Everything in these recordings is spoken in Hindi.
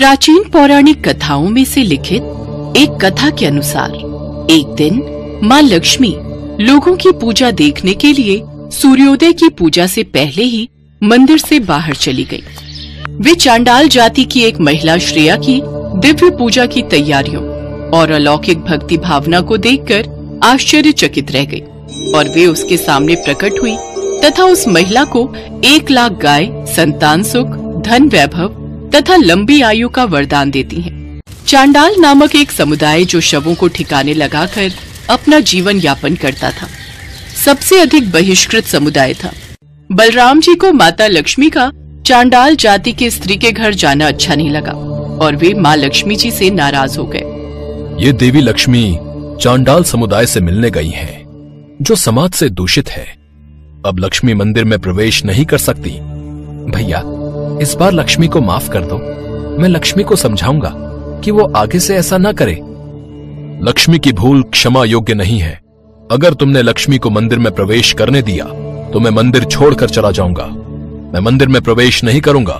प्राचीन पौराणिक कथाओं में से लिखित एक कथा के अनुसार एक दिन माँ लक्ष्मी लोगों की पूजा देखने के लिए सूर्योदय की पूजा से पहले ही मंदिर से बाहर चली गई। वे चांडाल जाति की एक महिला श्रेया की दिव्य पूजा की तैयारियों और अलौकिक भक्ति भावना को देखकर आश्चर्यचकित रह गई और वे उसके सामने प्रकट हुई तथा उस महिला को 1 लाख गाय, संतान सुख, धन वैभव तथा लंबी आयु का वरदान देती हैं। चांडाल नामक एक समुदाय जो शवों को ठिकाने लगाकर अपना जीवन यापन करता था, सबसे अधिक बहिष्कृत समुदाय था। बलराम जी को माता लक्ष्मी का चांडाल जाति के स्त्री के घर जाना अच्छा नहीं लगा और वे माँ लक्ष्मी जी से नाराज हो गए। ये देवी लक्ष्मी चांडाल समुदाय से मिलने गई हैं, जो समाज से दूषित है। अब लक्ष्मी मंदिर में प्रवेश नहीं कर सकती। भैया, इस बार लक्ष्मी को माफ कर दो। मैं लक्ष्मी को समझाऊंगा कि वो आगे से ऐसा ना करे। लक्ष्मी की भूल क्षमा योग्य नहीं है। अगर तुमने लक्ष्मी को मंदिर में प्रवेश करने दिया तो मैं मंदिर छोड़कर चला जाऊंगा। मैं मंदिर में प्रवेश नहीं करूंगा।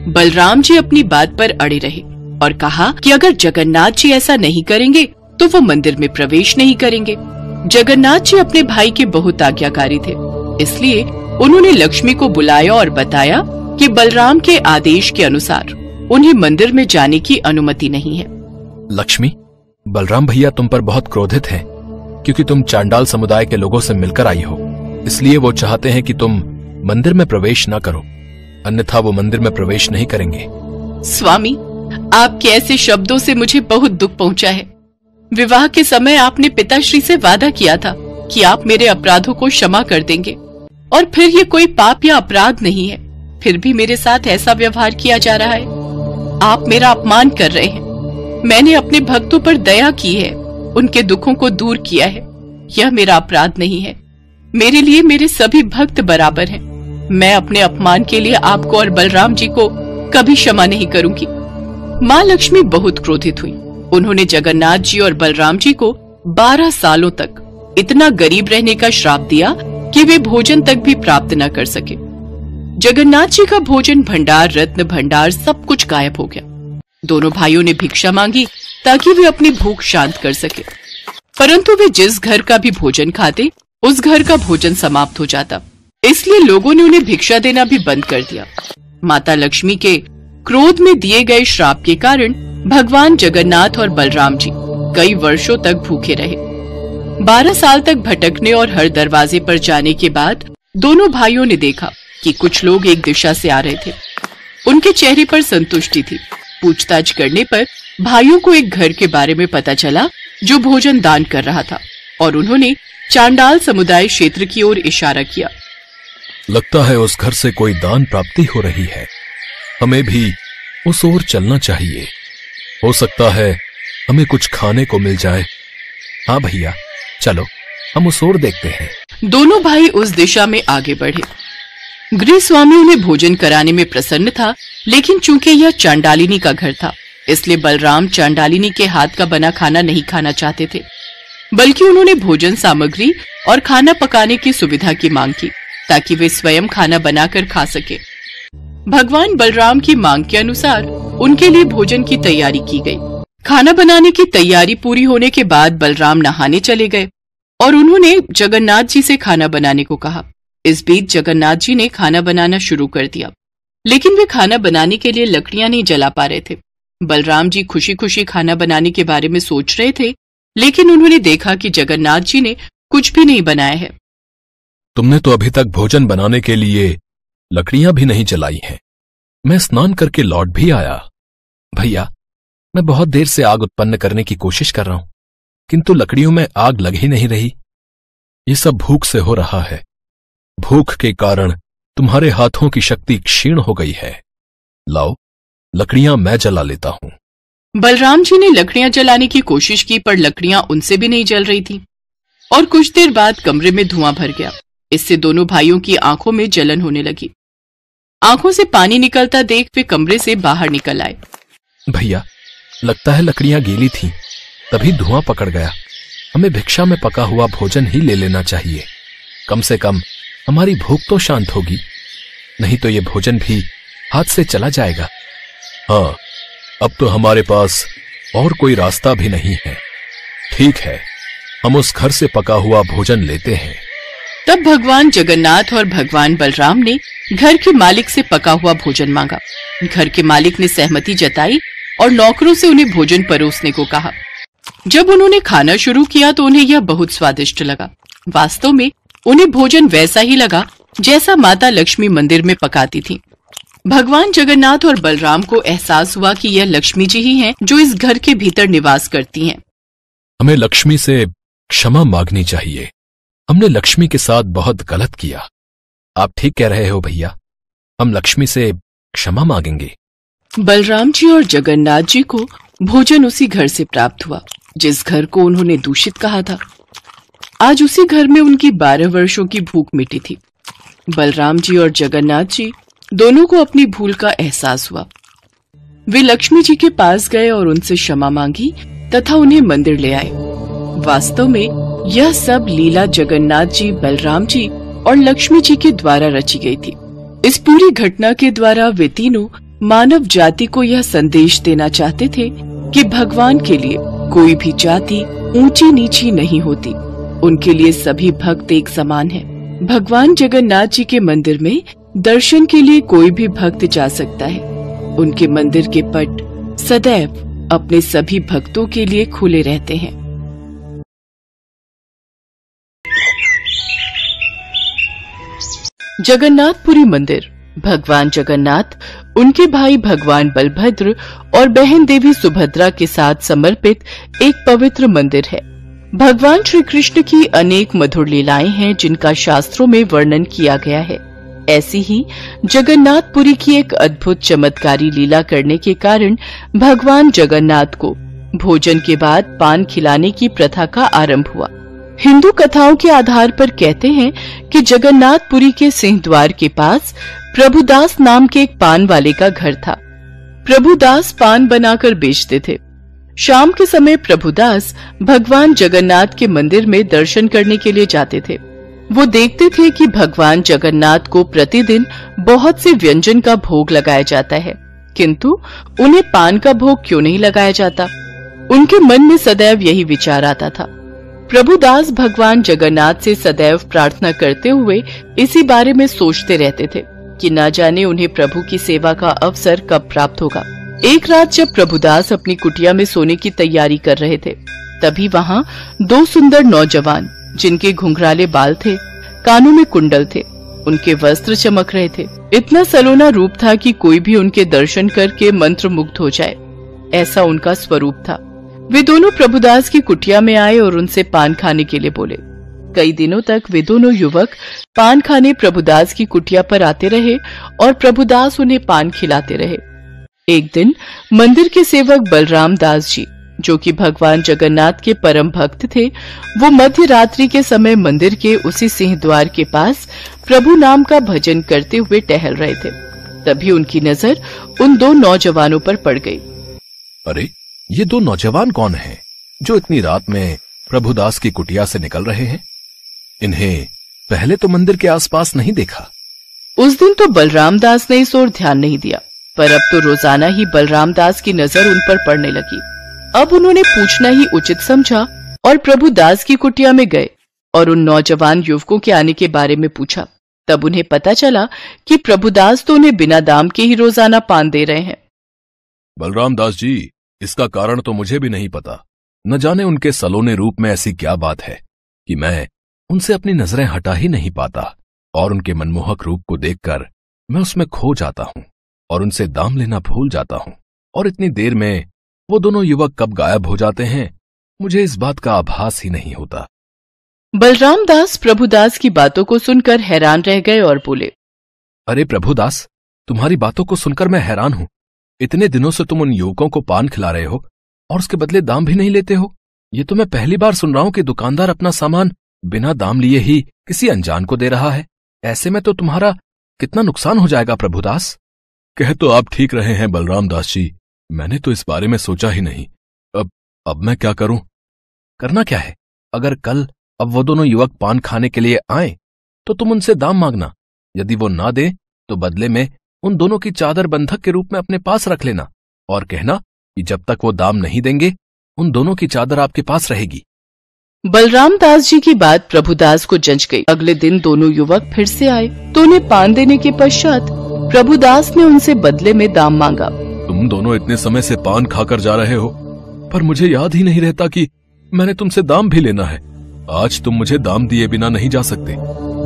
बलराम जी अपनी बात पर अड़े रहे और कहा कि अगर जगन्नाथ जी ऐसा नहीं करेंगे तो वो मंदिर में प्रवेश नहीं करेंगे। जगन्नाथ जी अपने भाई के बहुत आज्ञाकारी थे, इसलिए उन्होंने लक्ष्मी को बुलाया और बताया कि बलराम के आदेश के अनुसार उन्हें मंदिर में जाने की अनुमति नहीं है। लक्ष्मी, बलराम भैया तुम पर बहुत क्रोधित हैं क्योंकि तुम चांडाल समुदाय के लोगों से मिलकर आई हो, इसलिए वो चाहते हैं कि तुम मंदिर में प्रवेश न करो, अन्यथा वो मंदिर में प्रवेश नहीं करेंगे। स्वामी, आपके ऐसे शब्दों से मुझे बहुत दुख पहुंचा है। विवाह के समय आपने पिताश्री से वादा किया था कि आप मेरे अपराधों को क्षमा कर देंगे और फिर ये कोई पाप या अपराध नहीं है, फिर भी मेरे साथ ऐसा व्यवहार किया जा रहा है। आप मेरा अपमान कर रहे हैं। मैंने अपने भक्तों पर दया की है, उनके दुखों को दूर किया है। यह मेरा अपराध नहीं है। मेरे लिए मेरे सभी भक्त बराबर हैं। मैं अपने अपमान के लिए आपको और बलराम जी को कभी क्षमा नहीं करूंगी। माँ लक्ष्मी बहुत क्रोधित हुई। उन्होंने जगन्नाथ जी और बलराम जी को 12 सालों तक इतना गरीब रहने का श्राप दिया कि वे भोजन तक भी प्राप्त न कर सके। जगन्नाथ जी का भोजन भंडार, रत्न भंडार सब कुछ गायब हो गया। दोनों भाइयों ने भिक्षा मांगी ताकि वे अपनी भूख शांत कर सके, परंतु वे जिस घर का भी भोजन खाते उस घर का भोजन समाप्त हो जाता, इसलिए लोगों ने उन्हें भिक्षा देना भी बंद कर दिया। माता लक्ष्मी के क्रोध में दिए गए श्राप के कारण भगवान जगन्नाथ और बलराम जी कई वर्षों तक भूखे रहे। 12 साल तक भटकने और हर दरवाजे पर जाने के बाद दोनों भाइयों ने देखा कि कुछ लोग एक दिशा से आ रहे थे। उनके चेहरे पर संतुष्टि थी। पूछताछ करने पर भाइयों को एक घर के बारे में पता चला जो भोजन दान कर रहा था और उन्होंने चांडाल समुदाय क्षेत्र की ओर इशारा किया। लगता है उस घर से कोई दान प्राप्ति हो रही है। हमें भी उस ओर चलना चाहिए। हो सकता है हमें कुछ खाने को मिल जाए। हाँ भैया, चलो हम उस ओर देखते हैं। दोनों भाई उस दिशा में आगे बढ़े। गृह स्वामी उन्हें भोजन कराने में प्रसन्न था, लेकिन चूंकि यह चांडालिनी का घर था, इसलिए बलराम चांडालिनी के हाथ का बना खाना नहीं खाना चाहते थे, बल्कि उन्होंने भोजन सामग्री और खाना पकाने की सुविधा की मांग की ताकि वे स्वयं खाना बनाकर खा सके। भगवान बलराम की मांग के अनुसार उनके लिए भोजन की तैयारी की गई। खाना बनाने की तैयारी पूरी होने के बाद बलराम नहाने चले गए और उन्होंने जगन्नाथ जी से खाना बनाने को कहा। इस बीच जगन्नाथ जी ने खाना बनाना शुरू कर दिया, लेकिन वे खाना बनाने के लिए लकड़ियां नहीं जला पा रहे थे। बलराम जी खुशी खुशी खाना बनाने के बारे में सोच रहे थे, लेकिन उन्होंने देखा कि जगन्नाथ जी ने कुछ भी नहीं बनाया है। तुमने तो अभी तक भोजन बनाने के लिए लकड़ियां भी नहीं जलाई हैं। मैं स्नान करके लौट भी आया। भैया, मैं बहुत देर से आग उत्पन्न करने की कोशिश कर रहा हूं, किंतु लकड़ियों में आग लग ही नहीं रही। ये सब भूख से हो रहा है। भूख के कारण तुम्हारे हाथों की शक्ति क्षीण हो गई है। लाओ, लकड़ियां मैं जला लेता हूं। बलराम जी ने लकड़ियां जलाने की कोशिश की, पर लकड़ियां उनसे भी नहीं जल रही थी और कुछ देर बाद कमरे में धुआं भर गया। इससे दोनों भाइयों की आंखों में जलन होने लगी। आंखों से पानी निकलता देख वे कमरे से बाहर निकल आए। भैया, लगता है लकड़ियां गीली थीं, तभी धुआं पकड़ गया। हमें भिक्षा में पका हुआ भोजन ही ले लेना चाहिए। कम से कम हमारी भूख तो शांत होगी, नहीं तो ये भोजन भी हाथ से चला जाएगा। हाँ, अब तो हमारे पास और कोई रास्ता भी नहीं है। ठीक है, हम उस घर से पका हुआ भोजन लेते हैं। तब भगवान जगन्नाथ और भगवान बलराम ने घर के मालिक से पका हुआ भोजन मांगा। घर के मालिक ने सहमति जताई और नौकरों से उन्हें भोजन परोसने को कहा। जब उन्होंने खाना शुरू किया तो उन्हें यह बहुत स्वादिष्ट लगा। वास्तव में उन्हें भोजन वैसा ही लगा जैसा माता लक्ष्मी मंदिर में पकाती थी। भगवान जगन्नाथ और बलराम को एहसास हुआ कि यह लक्ष्मी जी ही हैं जो इस घर के भीतर निवास करती हैं। हमें लक्ष्मी से क्षमा मांगनी चाहिए। हमने लक्ष्मी के साथ बहुत गलत किया। आप ठीक कह रहे हो भैया, हम लक्ष्मी से क्षमा मांगेंगे। बलराम जी और जगन्नाथ जी को भोजन उसी घर से प्राप्त हुआ जिस घर को उन्होंने दूषित कहा था। आज उसी घर में उनकी 12 वर्षों की भूख मिटी थी। बलराम जी और जगन्नाथ जी दोनों को अपनी भूल का एहसास हुआ। वे लक्ष्मी जी के पास गए और उनसे क्षमा मांगी तथा उन्हें मंदिर ले आए। वास्तव में यह सब लीला जगन्नाथ जी, बलराम जी और लक्ष्मी जी के द्वारा रची गई थी। इस पूरी घटना के द्वारा वे तीनों मानव जाति को यह संदेश देना चाहते थे कि भगवान के लिए कोई भी जाति ऊंची नीची नहीं होती। उनके लिए सभी भक्त एक समान हैं। भगवान जगन्नाथ जी के मंदिर में दर्शन के लिए कोई भी भक्त जा सकता है। उनके मंदिर के पट सदैव अपने सभी भक्तों के लिए खुले रहते हैं। जगन्नाथपुरी मंदिर भगवान जगन्नाथ, उनके भाई भगवान बलभद्र और बहन देवी सुभद्रा के साथ समर्पित एक पवित्र मंदिर है। भगवान श्री कृष्ण की अनेक मधुर लीलाएं हैं जिनका शास्त्रों में वर्णन किया गया है। ऐसी ही जगन्नाथपुरी की एक अद्भुत चमत्कारी लीला करने के कारण भगवान जगन्नाथ को भोजन के बाद पान खिलाने की प्रथा का आरंभ हुआ। हिंदू कथाओं के आधार पर कहते हैं कि जगन्नाथपुरी के सिंह द्वार के पास प्रभुदास नाम के एक पान वाले का घर था। प्रभुदास पान बनाकर बेचते थे। शाम के समय प्रभुदास भगवान जगन्नाथ के मंदिर में दर्शन करने के लिए जाते थे। वो देखते थे कि भगवान जगन्नाथ को प्रतिदिन बहुत से व्यंजन का भोग लगाया जाता है, किंतु उन्हें पान का भोग क्यों नहीं लगाया जाता। उनके मन में सदैव यही विचार आता था। प्रभुदास भगवान जगन्नाथ से सदैव प्रार्थना करते हुए इसी बारे में सोचते रहते थे कि न जाने उन्हें प्रभु की सेवा का अवसर कब प्राप्त होगा। एक रात जब प्रभुदास अपनी कुटिया में सोने की तैयारी कर रहे थे, तभी वहाँ 2 सुंदर नौजवान जिनके घुंघराले बाल थे, कानों में कुंडल थे, उनके वस्त्र चमक रहे थे। इतना सलोना रूप था कि कोई भी उनके दर्शन करके मंत्रमुग्ध हो जाए, ऐसा उनका स्वरूप था। वे दोनों प्रभुदास की कुटिया में आए और उनसे पान खाने के लिए बोले। कई दिनों तक वे दोनों युवक पान खाने प्रभुदास की कुटिया पर आते रहे और प्रभुदास उन्हें पान खिलाते रहे। एक दिन मंदिर के सेवक बलराम दास जी, जो कि भगवान जगन्नाथ के परम भक्त थे, वो मध्य रात्रि के समय मंदिर के उसी सिंह द्वार के पास प्रभु नाम का भजन करते हुए टहल रहे थे। तभी उनकी नजर उन 2 नौजवानों पर पड़ गई। अरे, ये 2 नौजवान कौन हैं जो इतनी रात में प्रभुदास की कुटिया से निकल रहे हैं? इन्हें पहले तो मंदिर के आसपास नहीं देखा। उस दिन तो बलराम दास ने इस ओर ध्यान नहीं दिया, पर अब तो रोजाना ही बलराम दास की नजर उन पर पड़ने लगी। अब उन्होंने पूछना ही उचित समझा और प्रभुदास की कुटिया में गए और उन नौजवान युवकों के आने के बारे में पूछा। तब उन्हें पता चला कि प्रभुदास तो उन्हें बिना दाम के ही रोजाना पान दे रहे हैं। बलराम दास जी, इसका कारण तो मुझे भी नहीं पता। न जाने उनके सलोने रूप में ऐसी क्या बात है कि मैं उनसे अपनी नजरें हटा ही नहीं पाता, और उनके मनमोहक रूप को देखकर मैं उसमें खो जाता हूं और उनसे दाम लेना भूल जाता हूं। और इतनी देर में वो दोनों युवक कब गायब हो जाते हैं, मुझे इस बात का आभास ही नहीं होता। बलराम दास प्रभुदास की बातों को सुनकर हैरान रह गए और बोले, अरे प्रभुदास, तुम्हारी बातों को सुनकर मैं हैरान हूं। इतने दिनों से तुम उन युवकों को पान खिला रहे हो और उसके बदले दाम भी नहीं लेते हो। ये तो मैं पहली बार सुन रहा हूं कि दुकानदार अपना सामान बिना दाम लिए ही किसी अनजान को दे रहा है। ऐसे में तो तुम्हारा कितना नुकसान हो जाएगा प्रभुदास। कह तो आप ठीक रहे हैं बलराम दास जी, मैंने तो इस बारे में सोचा ही नहीं। अब मैं क्या करूं? करना क्या है? अगर कल अब वो दोनों युवक पान खाने के लिए आए तो तुम उनसे दाम मांगना। यदि वो ना दे तो बदले में उन दोनों की चादर बंधक के रूप में अपने पास रख लेना और कहना कि जब तक वो दाम नहीं देंगे उन दोनों की चादर आपके पास रहेगी। बलराम दास जी की बात प्रभुदास को जंच गई। अगले दिन दोनों युवक फिर से आए तो उन्हें पान देने के पश्चात प्रभुदास ने उनसे बदले में दाम मांगा। तुम दोनों इतने समय से पान खाकर जा रहे हो, पर मुझे याद ही नहीं रहता कि मैंने तुमसे दाम भी लेना है। आज तुम मुझे दाम दिए बिना नहीं जा सकते।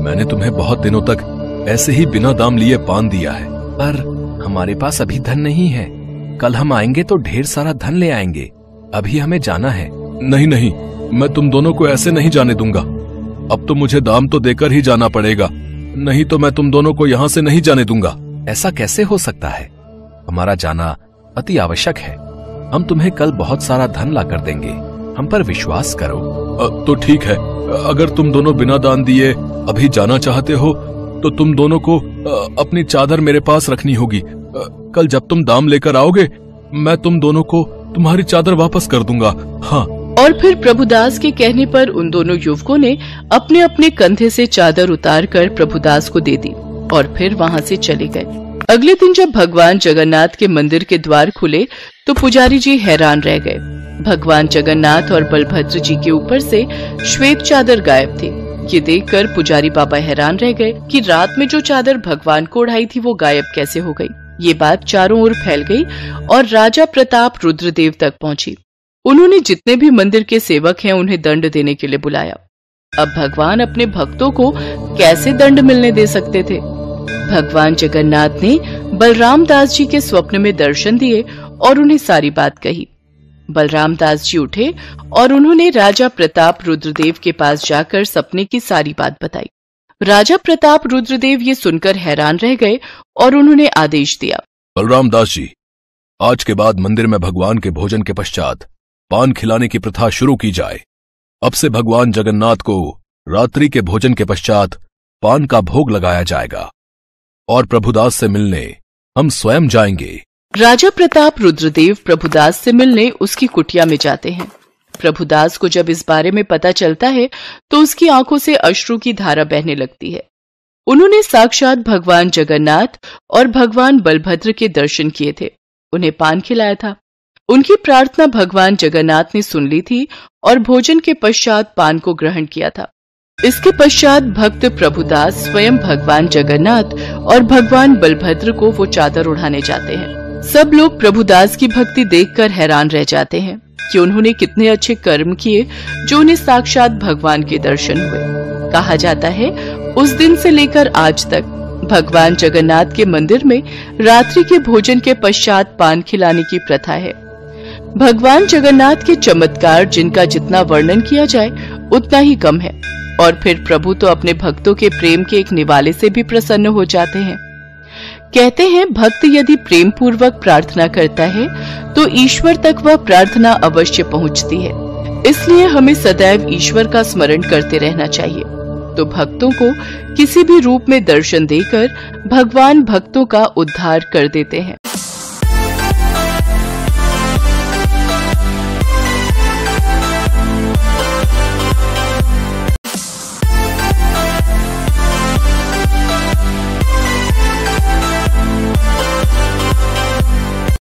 मैंने तुम्हें बहुत दिनों तक ऐसे ही बिना दाम लिए पान दिया है। पर हमारे पास अभी धन नहीं है। कल हम आएंगे तो ढेर सारा धन ले आएंगे। अभी हमें जाना है। नहीं नहीं, मैं तुम दोनों को ऐसे नहीं जाने दूंगा। अब तो मुझे दाम तो देकर ही जाना पड़ेगा, नहीं तो मैं तुम दोनों को यहाँ से नहीं जाने दूंगा। ऐसा कैसे हो सकता है? हमारा जाना अति आवश्यक है। हम तुम्हें कल बहुत सारा धन ला कर देंगे, हम पर विश्वास करो। तो ठीक है, अगर तुम दोनों बिना दान दिए अभी जाना चाहते हो तो तुम दोनों को अपनी चादर मेरे पास रखनी होगी। कल जब तुम दाम लेकर आओगे मैं तुम दोनों को तुम्हारी चादर वापस कर दूंगा। हाँ। और फिर प्रभुदास के कहने पर उन दोनों युवकों ने अपने अपने कंधे से चादर उतार कर प्रभुदास को दे दी और फिर वहाँ से चले गए। अगले दिन जब भगवान जगन्नाथ के मंदिर के द्वार खुले तो पुजारी जी हैरान रह गए। भगवान जगन्नाथ और बलभद्र जी के ऊपर से श्वेत चादर गायब थी। ये देखकर पुजारी बाबा हैरान रह गए कि रात में जो चादर भगवान को ओढ़ाई थी वो गायब कैसे हो गई। ये बात चारों ओर फैल गई और राजा प्रताप रुद्रदेव तक पहुंची। उन्होंने जितने भी मंदिर के सेवक हैं उन्हें दंड देने के लिए बुलाया। अब भगवान अपने भक्तों को कैसे दंड मिलने दे सकते थे? भगवान जगन्नाथ ने बलराम दास जी के स्वप्न में दर्शन दिए और उन्हें सारी बात कही। बलराम दास जी उठे और उन्होंने राजा प्रताप रुद्रदेव के पास जाकर सपने की सारी बात बताई। राजा प्रताप रुद्रदेव ये सुनकर हैरान रह गए और उन्होंने आदेश दिया, बलराम दास जी, आज के बाद मंदिर में भगवान के भोजन के पश्चात पान खिलाने की प्रथा शुरू की जाए। अब से भगवान जगन्नाथ को रात्रि के भोजन के पश्चात पान का भोग लगाया जाएगा और प्रभुदास से मिलने हम स्वयं जाएंगे। राजा प्रताप रुद्रदेव प्रभुदास से मिलने उसकी कुटिया में जाते हैं। प्रभुदास को जब इस बारे में पता चलता है तो उसकी आंखों से अश्रु की धारा बहने लगती है। उन्होंने साक्षात भगवान जगन्नाथ और भगवान बलभद्र के दर्शन किए थे, उन्हें पान खिलाया था। उनकी प्रार्थना भगवान जगन्नाथ ने सुन ली थी और भोजन के पश्चात पान को ग्रहण किया था। इसके पश्चात भक्त प्रभुदास स्वयं भगवान जगन्नाथ और भगवान बलभद्र को वो चादर उड़ाने जाते हैं। सब लोग प्रभुदास की भक्ति देखकर हैरान रह जाते हैं कि उन्होंने कितने अच्छे कर्म किए जो उन्हें साक्षात भगवान के दर्शन हुए। कहा जाता है उस दिन से लेकर आज तक भगवान जगन्नाथ के मंदिर में रात्रि के भोजन के पश्चात पान खिलाने की प्रथा है। भगवान जगन्नाथ के चमत्कार जिनका जितना वर्णन किया जाए उतना ही कम है। और फिर प्रभु तो अपने भक्तों के प्रेम के एक निवाले से भी प्रसन्न हो जाते हैं। कहते हैं भक्त यदि प्रेम पूर्वक प्रार्थना करता है तो ईश्वर तक वह प्रार्थना अवश्य पहुंचती है। इसलिए हमें सदैव ईश्वर का स्मरण करते रहना चाहिए। तो भक्तों को किसी भी रूप में दर्शन देकर भगवान भक्तों का उद्धार कर देते हैं।